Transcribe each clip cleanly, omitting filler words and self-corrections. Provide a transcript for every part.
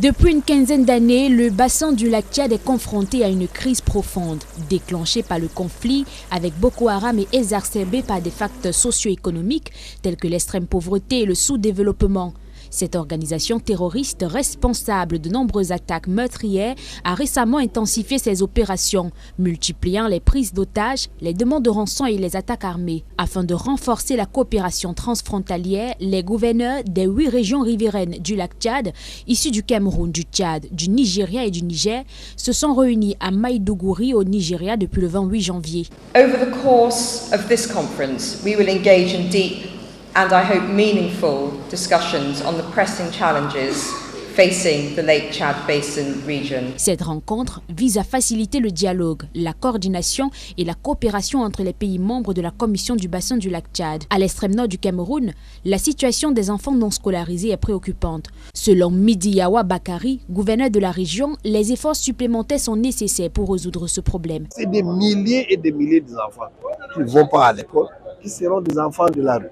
Depuis une quinzaine d'années, le bassin du lac Tchad est confronté à une crise profonde, déclenchée par le conflit avec Boko Haram et exacerbée par des facteurs socio-économiques tels que l'extrême pauvreté et le sous-développement. Cette organisation terroriste, responsable de nombreuses attaques meurtrières, a récemment intensifié ses opérations, multipliant les prises d'otages, les demandes de rançon et les attaques armées. Afin de renforcer la coopération transfrontalière, les gouverneurs des 8 régions riveraines du lac Tchad, issus du Cameroun, du Tchad, du Nigeria et du Niger, se sont réunis à Maïdougouri au Nigeria depuis le 28 janvier. Over the course of this conference, we will engage in deep and I hope meaningful discussions on the pressing challenges facing the Lake Chad Basin region. Cette rencontre vise à faciliter le dialogue, la coordination et la coopération entre les pays membres de la Commission du bassin du lac Tchad. À l'extrême nord du Cameroun, la situation des enfants non scolarisés est préoccupante. Selon Midiyawa Bakari, gouverneur de la région, les efforts supplémentaires sont nécessaires pour résoudre ce problème. C'est des milliers et des milliers d'enfants qui ne vont pas à l'école, qui seront des enfants de la rue.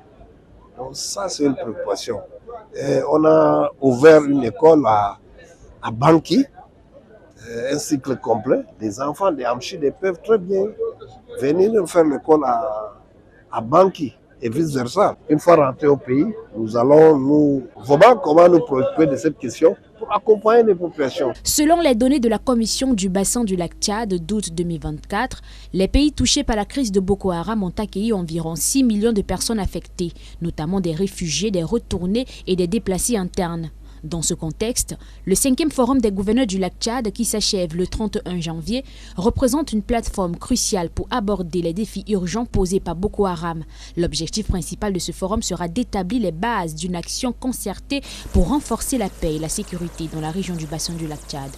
Donc ça, c'est une préoccupation. On a ouvert une école à Banki, un cycle complet. Les enfants des Amchid peuvent très bien venir faire l'école à Banki et vice-versa. Une fois rentrés au pays, nous allons voir comment nous préoccuper de cette question pour accompagner les populations. Selon les données de la Commission du bassin du lac Tchad d'août 2024, les pays touchés par la crise de Boko Haram ont accueilli environ 6 millions de personnes affectées, notamment des réfugiés, des retournés et des déplacés internes. Dans ce contexte, le 5e forum des gouverneurs du lac Tchad, qui s'achève le 31 janvier, représente une plateforme cruciale pour aborder les défis urgents posés par Boko Haram. L'objectif principal de ce forum sera d'établir les bases d'une action concertée pour renforcer la paix et la sécurité dans la région du bassin du lac Tchad.